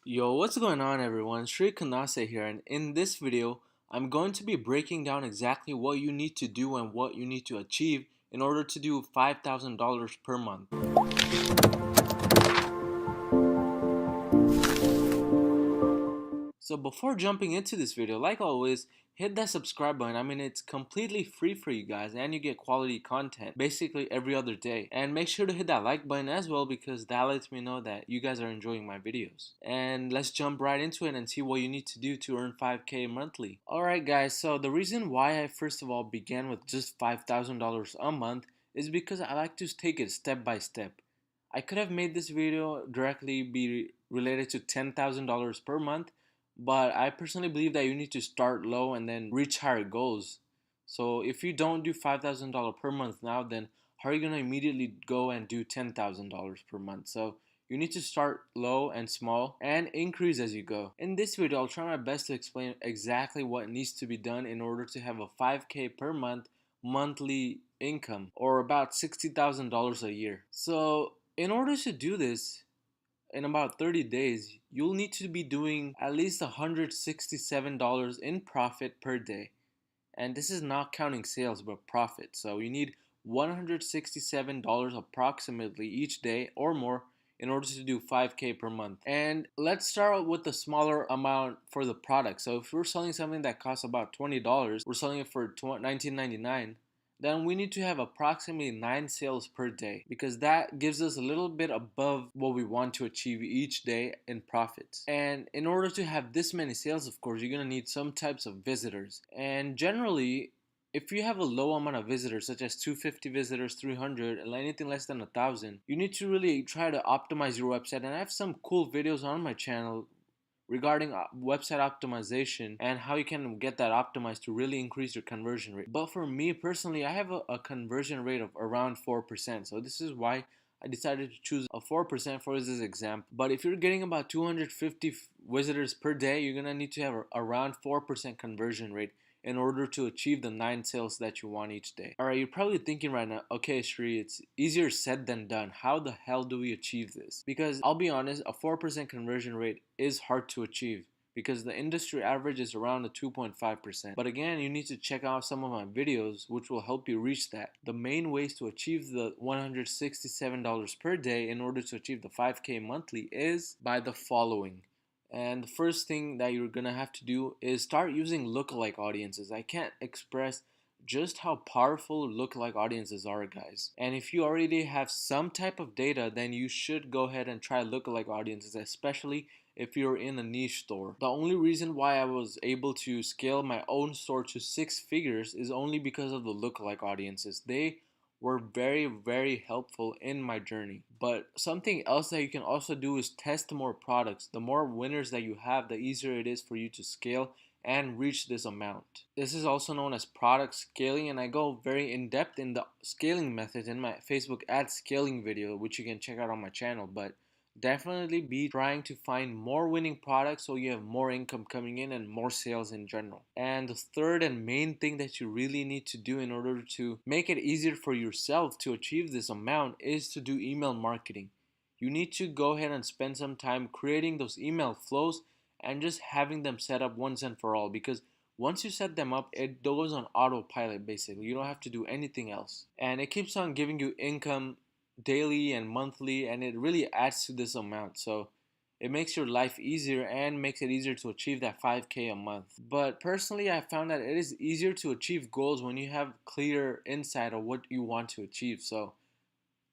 Yo, what's going on everyone? Shri Kanase here, and in this video, I'm going to be breaking down exactly what you need to do and what you need to achieve in order to do $5,000 per month. So before jumping into this video, like always, hit that subscribe button. I mean, it's completely free for you guys and you get quality content basically every other day. And make sure to hit that like button as well because that lets me know that you guys are enjoying my videos. And let's jump right into it and see what you need to do to earn 5K monthly. Alright guys, so the reason why I first of all began with just $5,000 a month is because I like to take it step by step. I could have made this video directly be related to $10,000 per month, but I personally believe that you need to start low and then reach higher goals. So if you don't do $5,000 per month now, then how are you going to immediately go and do $10,000 per month? So you need to start low and small and increase as you go. In this video, I'll try my best to explain exactly what needs to be done in order to have a 5K per month monthly income, or about $60,000 a year. So in order to do this, in about 30 days, you'll need to be doing at least $167 in profit per day. And this is not counting sales but profit. So you need $167 approximately each day or more in order to do 5K per month. And let's start with the smaller amount for the product. So if we're selling something that costs about $20, we're selling it for $19.99, then we need to have approximately 9 sales per day because that gives us a little bit above what we want to achieve each day in profits. And in order to have this many sales, of course, you're going to need some types of visitors. And generally, if you have a low amount of visitors, such as 250 visitors, 300, and anything less than 1,000, you need to really try to optimize your website. And I have some cool videos on my channel regarding website optimization and how you can get that optimized to really increase your conversion rate. But for me personally, I have a conversion rate of around 4%. So this is why I decided to choose a 4% for this example. But if you're getting about 250 visitors per day, you're gonna need to have around 4% conversion rate in order to achieve the 9 sales that you want each day. Alright, you're probably thinking right now, okay Shri, it's easier said than done. How the hell do we achieve this? Because I'll be honest, a 4% conversion rate is hard to achieve because the industry average is around a 2.5%. But again, you need to check out some of my videos which will help you reach that. The main ways to achieve the $167 per day in order to achieve the 5K monthly is by the following. And the first thing that you're gonna have to do is start using lookalike audiences. I can't express just how powerful lookalike audiences are, guys. And if you already have some type of data, then you should go ahead and try lookalike audiences, especially if you're in a niche store. The only reason why I was able to scale my own store to 6 figures is only because of the lookalike audiences. They were very helpful in my journey. But something else that you can also do is test more products. The more winners that you have, the easier it is for you to scale and reach this amount. This is also known as product scaling, and I go very in depth in the scaling methods in my Facebook ad scaling video, which you can check out on my channel. But definitely be trying to find more winning products so you have more income coming in and more sales in general. And the third and main thing that you really need to do in order to make it easier for yourself to achieve this amount is to do email marketing. You need to go ahead and spend some time creating those email flows and just having them set up once and for all, because once you set them up, it goes on autopilot basically. You don't have to do anything else. And it keeps on giving you income daily and monthly, and it really adds to this amount. So it makes your life easier and makes it easier to achieve that 5K a month. But personally, I found that it is easier to achieve goals when you have clear insight of what you want to achieve. So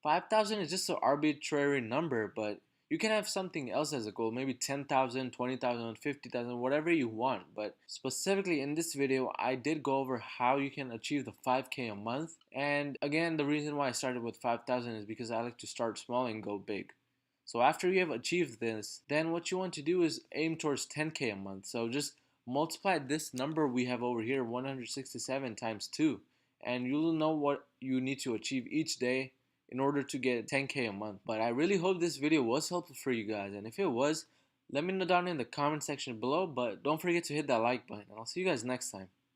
5,000 is just an arbitrary number, but you can have something else as a goal, maybe 10,000, 20,000, 50,000, whatever you want. But specifically in this video, I did go over how you can achieve the 5K a month. And again, the reason why I started with 5,000 is because I like to start small and go big. So after you have achieved this, then what you want to do is aim towards 10K a month. So just multiply this number we have over here, 167 times 2, and you'll know what you need to achieve each day in order to get 10K a month. But I really hope this video was helpful for you guys, and if it was, let me know down in the comment section below. But don't forget to hit that like button, and I'll see you guys next time.